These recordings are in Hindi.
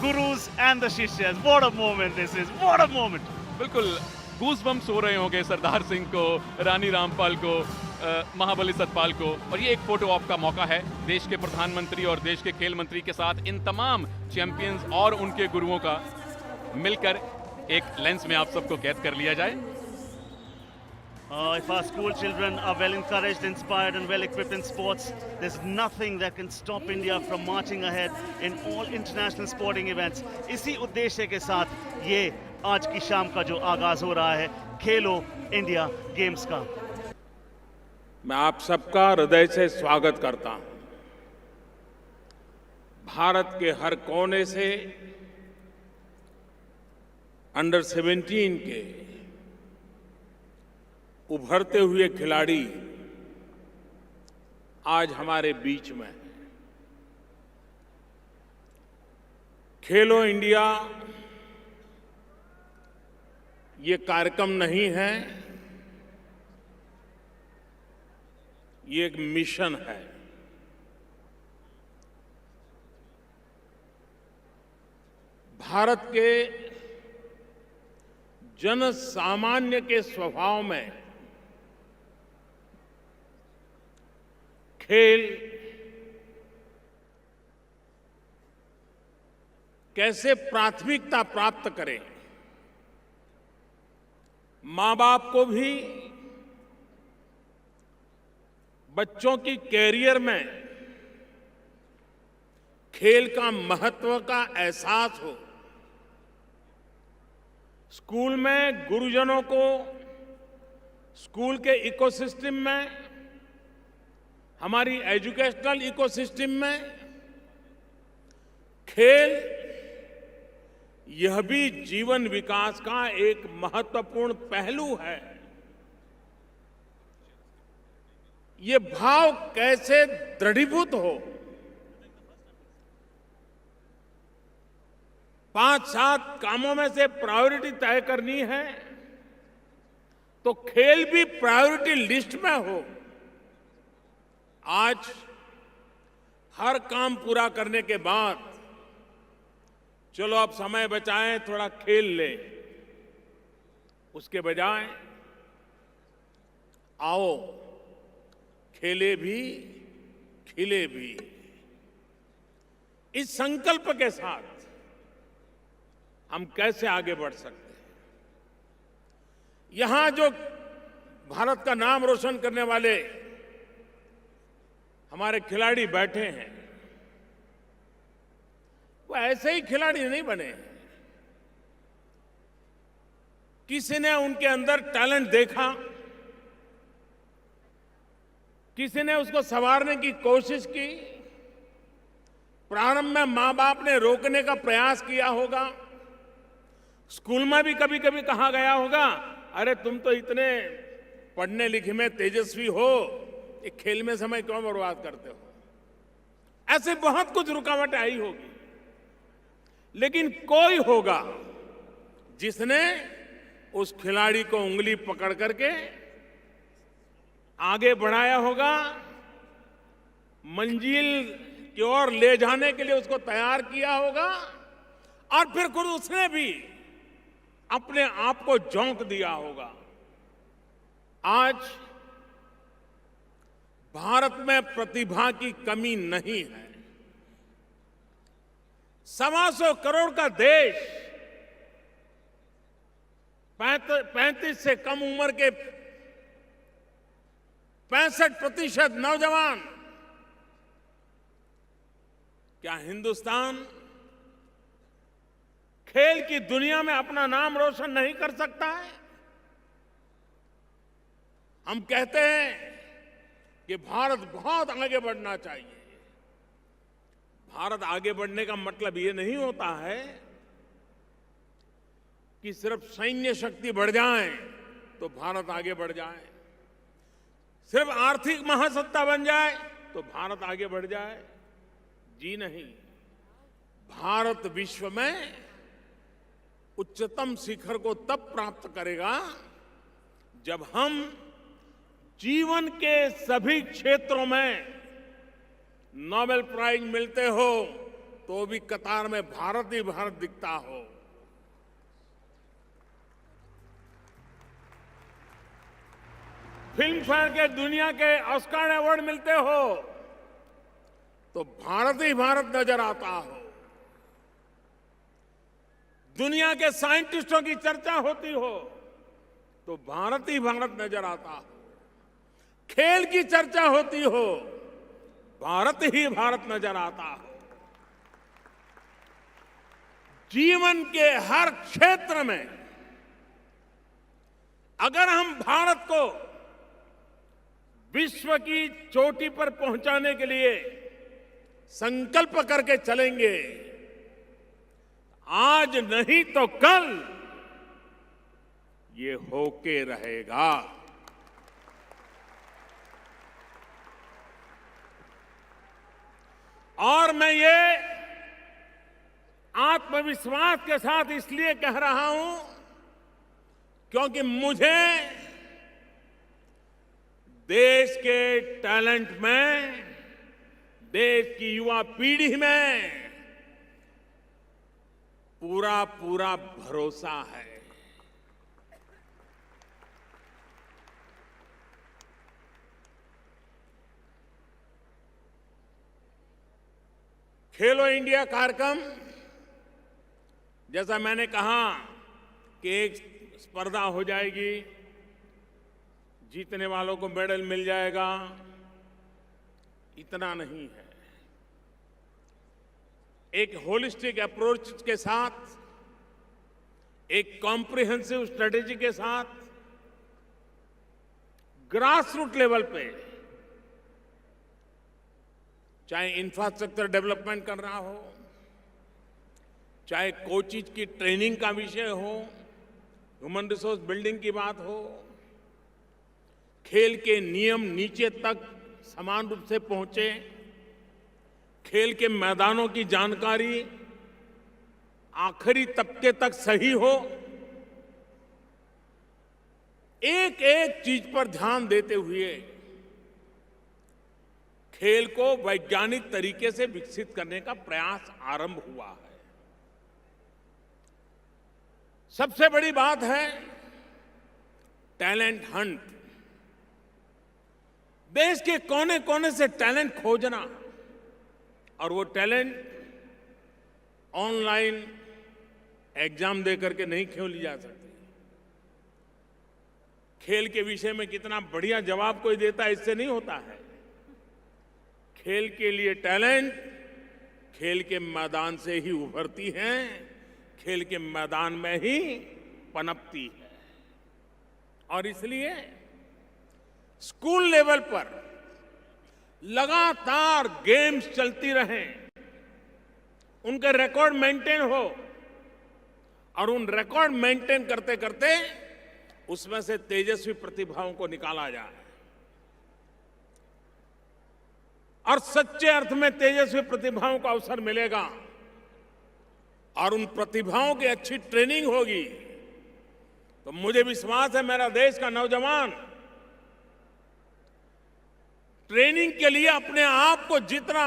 gurus and the shishyas. What a moment this is. What a moment. बिल्कुल गूज बम्स हो रहे होंगे सरदार सिंह को, रानी रामपाल को, महाबली सतपाल को। और ये एक फोटो ऑप का मौका है देश के प्रधानमंत्री और देश के खेल मंत्री के साथ इन तमाम चैंपियंस और उनके गुरुओं का मिलकर एक लेंस में आप सबको कैद कर लिया जाए। If our school children are well encouraged, inspired and well equipped in sports, there's nothing that can stop India from marching ahead in all international sporting events. इसी उद्देश्य के साथ ये आज की शाम का जो आगाज हो रहा है खेलो इंडिया गेम्स का। मैं आप सबका हृदय से स्वागत करता हूं। भारत के हर कोने से अंडर 17 के उभरते हुए खिलाड़ी आज हमारे बीच में हैं। खेलो इंडिया ये कार्यक्रम नहीं है, ये एक मिशन है। भारत के जन सामान्य के स्वभाव में खेल कैसे प्राथमिकता प्राप्त करें, मां बाप को भी बच्चों की कैरियर में खेल का महत्व का एहसास हो। स्कूल में गुरुजनों को स्कूल के इकोसिस्टम में, हमारी एजुकेशनल इकोसिस्टम में खेल यह भी जीवन विकास का एक महत्वपूर्ण पहलू है। ये भाव कैसे दृढ़ीभूत हो। 5-7 कामों में से प्रायोरिटी तय करनी है तो खेल भी प्रायोरिटी लिस्ट में हो। आज हर काम पूरा करने के बाद चलो अब समय बचाएं, थोड़ा खेल लें, उसके बजाय आओ खेले भी खिले भी। इस संकल्प के साथ हम कैसे आगे बढ़ सकते हैं। यहां जो भारत का नाम रोशन करने वाले हमारे खिलाड़ी बैठे हैं, वो ऐसे ही खिलाड़ी नहीं बने। किसी ने उनके अंदर टैलेंट देखा, किसी ने उसको संवारने की कोशिश की। प्रारंभ में मां बाप ने रोकने का प्रयास किया होगा। स्कूल में भी कभी कभी कहा गया होगा, अरे तुम तो इतने पढ़ने लिखे में तेजस्वी हो, ये खेल में समय क्यों बर्बाद करते हो। ऐसे बहुत कुछ रुकावटें आई होगी, लेकिन कोई होगा जिसने उस खिलाड़ी को उंगली पकड़ करके आगे बढ़ाया होगा, मंजिल की ओर ले जाने के लिए उसको तैयार किया होगा, और फिर खुद उसने भी अपने आप को झोंक दिया होगा। आज भारत में प्रतिभा की कमी नहीं है। 125 करोड़ का देश, 35 से कम उम्र के 65% नौजवान। क्या हिंदुस्तान खेल की दुनिया में अपना नाम रोशन नहीं कर सकता है? हम कहते हैं कि भारत बहुत आगे बढ़ना चाहिए। भारत आगे बढ़ने का मतलब ये नहीं होता है कि सिर्फ सैन्य शक्ति बढ़ जाए तो भारत आगे बढ़ जाए, सिर्फ आर्थिक महासत्ता बन जाए तो भारत आगे बढ़ जाए। जी नहीं, भारत विश्व में उच्चतम शिखर को तब प्राप्त करेगा जब हम जीवन के सभी क्षेत्रों में नोबेल प्राइज मिलते हो, तो भी कतार में भारत ही भारत दिखता हो। फिल्म फेयर के दुनिया के ऑस्कर अवार्ड मिलते हो तो भारत ही भारत नजर आता हो। दुनिया के साइंटिस्टों की चर्चा होती हो तो भारत ही भारत नजर आता हो। खेल की चर्चा होती हो, भारत ही भारत नजर आता हो। जीवन के हर क्षेत्र में अगर हम भारत को विश्व की चोटी पर पहुंचाने के लिए संकल्प करके चलेंगे, आज नहीं तो कल ये होके रहेगा। और मैं ये आत्मविश्वास के साथ इसलिए कह रहा हूं क्योंकि मुझे देश के टैलेंट में, देश की युवा पीढ़ी में पूरा पूरा भरोसा है। खेलो इंडिया कार्यक्रम, जैसा मैंने कहा कि एक स्पर्धा हो जाएगी, जीतने वालों को मेडल मिल जाएगा, इतना नहीं है। एक होलिस्टिक अप्रोच के साथ, एक कॉम्प्रिहेंसिव स्ट्रेटेजी के साथ, ग्रास रूट लेवल पे, चाहे इंफ्रास्ट्रक्चर डेवलपमेंट कर रहा हो, चाहे कोचिज की ट्रेनिंग का विषय हो, ह्यूमन रिसोर्स बिल्डिंग की बात हो, खेल के नियम नीचे तक समान रूप से पहुंचे, खेल के मैदानों की जानकारी आखिरी तबके तक सही हो, एक एक चीज पर ध्यान देते हुए खेल को वैज्ञानिक तरीके से विकसित करने का प्रयास आरंभ हुआ है। सबसे बड़ी बात है टैलेंट हंट। देश के कोने कोने से टैलेंट खोजना, और वो टैलेंट ऑनलाइन एग्जाम देकर के नहीं खोली जा सकती। खेल के विषय में कितना बढ़िया जवाब कोई देता है, इससे नहीं होता है। खेल के लिए टैलेंट खेल के मैदान से ही उभरती है, खेल के मैदान में ही पनपती है। और इसलिए स्कूल लेवल पर लगातार गेम्स चलती रहें, उनके रिकॉर्ड मेंटेन हो, और उन रिकॉर्ड मेंटेन करते करते उसमें से तेजस्वी प्रतिभाओं को निकाला जाए, और सच्चे अर्थ में तेजस्वी प्रतिभाओं को अवसर मिलेगा, और उन प्रतिभाओं की अच्छी ट्रेनिंग होगी, तो मुझे विश्वास है मेरा देश का नौजवान ट्रेनिंग के लिए अपने आप को जितना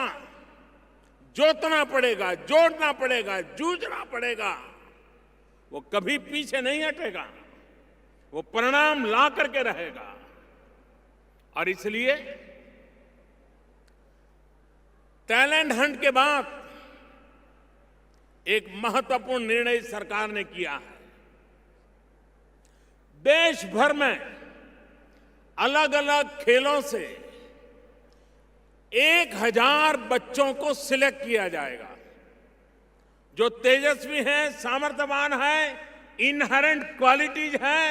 जोतना पड़ेगा, जोड़ना पड़ेगा, जूझना पड़ेगा, वो कभी पीछे नहीं हटेगा, वो परिणाम ला करके रहेगा। और इसलिए टैलेंट हंट के बाद एक महत्वपूर्ण निर्णय सरकार ने किया है। देश भर में अलग अलग खेलों से 1000 बच्चों को सिलेक्ट किया जाएगा, जो तेजस्वी हैं, सामर्थ्यवान हैं, इनहेरेंट क्वालिटीज हैं,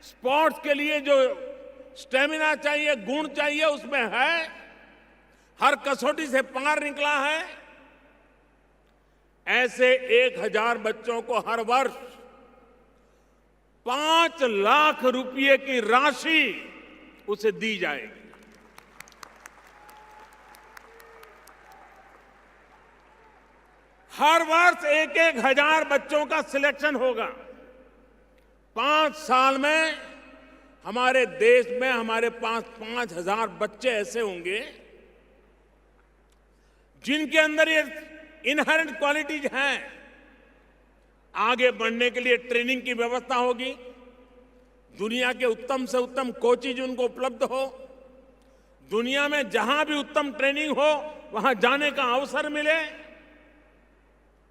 स्पोर्ट्स के लिए जो स्टेमिना चाहिए, गुण चाहिए, उसमें है, हर कसौटी से पार निकला है। ऐसे 1000 बच्चों को हर वर्ष 5 लाख रुपए की राशि उसे दी जाएगी। हर वर्ष 1-1 बच्चों का सिलेक्शन होगा। 5 साल में हमारे देश में हमारे पास 5000 बच्चे ऐसे होंगे जिनके अंदर ये इनहेरेंट क्वालिटीज हैं। आगे बढ़ने के लिए ट्रेनिंग की व्यवस्था होगी, दुनिया के उत्तम से उत्तम कोचेज उनको उपलब्ध हो, दुनिया में जहां भी उत्तम ट्रेनिंग हो वहां जाने का अवसर मिले,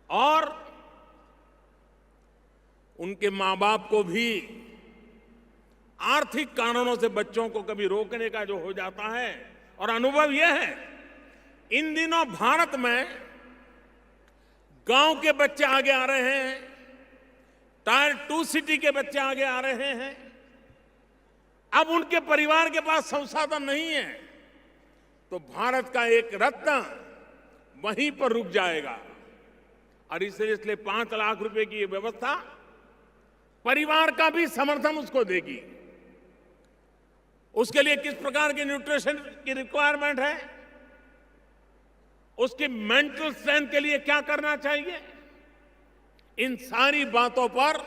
और उनके मां बाप को भी आर्थिक कारणों से बच्चों को कभी रोकने का जो हो जाता है। और अनुभव यह है, इन दिनों भारत में गांव के बच्चे आगे आ रहे हैं, टायर 2 सिटी के बच्चे आगे आ रहे हैं। अब उनके परिवार के पास संसाधन नहीं है तो भारत का एक रत्न वहीं पर रुक जाएगा। और इसलिए 5 लाख रुपए की ये व्यवस्था परिवार का भी समर्थन उसको देगी। उसके लिए किस प्रकार की न्यूट्रिशन की रिक्वायरमेंट है, उसकी मेंटल स्ट्रेंथ के लिए क्या करना चाहिए, इन सारी बातों पर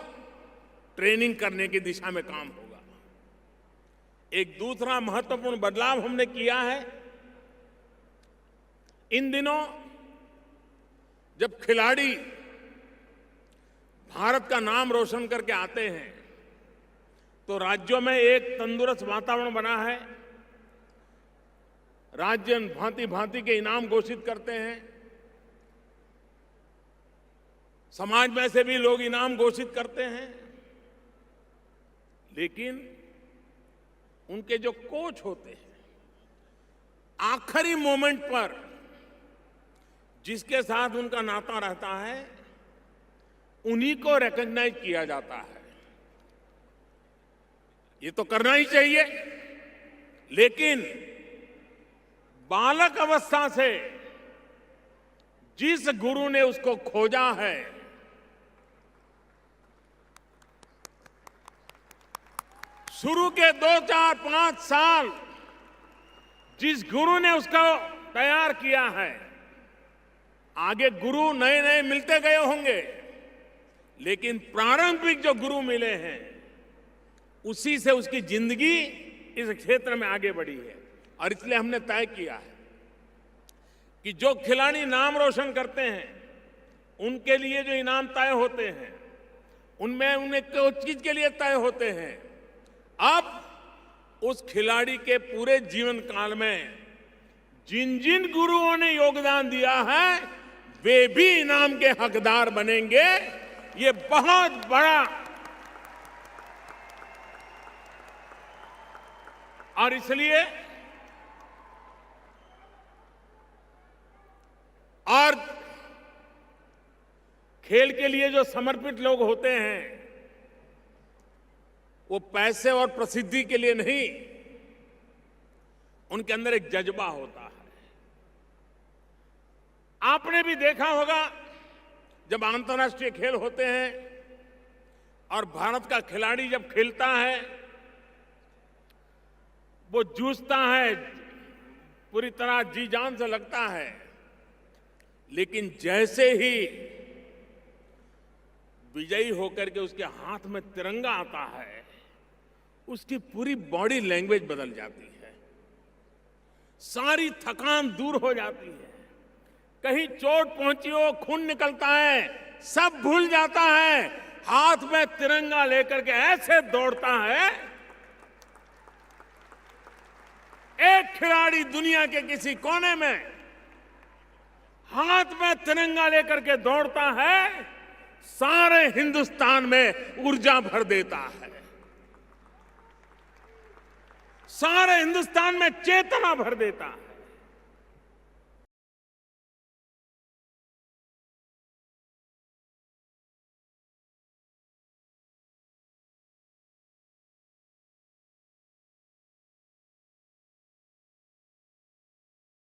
ट्रेनिंग करने की दिशा में काम होगा। एक दूसरा महत्वपूर्ण बदलाव हमने किया है, इन दिनों जब खिलाड़ी भारत का नाम रोशन करके आते हैं तो राज्यों में एक तंदुरुस्त वातावरण बना है। राज्य भांति भांति के इनाम घोषित करते हैं, समाज में से भी लोग इनाम घोषित करते हैं, लेकिन उनके जो कोच होते हैं आखिरी मोमेंट पर जिसके साथ उनका नाता रहता है उन्हीं को रिकॉग्नाइज किया जाता है। ये तो करना ही चाहिए, लेकिन बालक अवस्था से जिस गुरु ने उसको खोजा है, शुरू के 2, 4, 5 साल जिस गुरु ने उसको तैयार किया है, आगे गुरु नए नए मिलते गए होंगे, लेकिन प्रारंभिक जो गुरु मिले हैं उसी से उसकी जिंदगी इस क्षेत्र में आगे बढ़ी है। और इसलिए हमने तय किया है कि जो खिलाड़ी नाम रोशन करते हैं उनके लिए जो इनाम तय होते हैं उनमें उन्हें कुछ चीज के लिए तय होते हैं। अब उस खिलाड़ी के पूरे जीवन काल में जिन जिन गुरुओं ने योगदान दिया है वे भी इनाम के हकदार बनेंगे। ये बहुत बड़ा और इसलिए और खेल के लिए जो समर्पित लोग होते हैं वो पैसे और प्रसिद्धि के लिए नहीं, उनके अंदर एक जज्बा होता है। आपने भी देखा होगा जब अंतर्राष्ट्रीय खेल होते हैं और भारत का खिलाड़ी जब खेलता है वो जूझता है, पूरी तरह जी जान से लगता है, लेकिन जैसे ही विजयी होकर के उसके हाथ में तिरंगा आता है उसकी पूरी बॉडी लैंग्वेज बदल जाती है, सारी थकान दूर हो जाती है, कहीं चोट पहुंची हो, खून निकलता है, सब भूल जाता है, हाथ में तिरंगा लेकर के ऐसे दौड़ता है। एक खिलाड़ी दुनिया के किसी कोने में हाथ में तिरंगा लेकर के दौड़ता है, सारे हिंदुस्तान में ऊर्जा भर देता है, सारे हिंदुस्तान में चेतना भर देता है।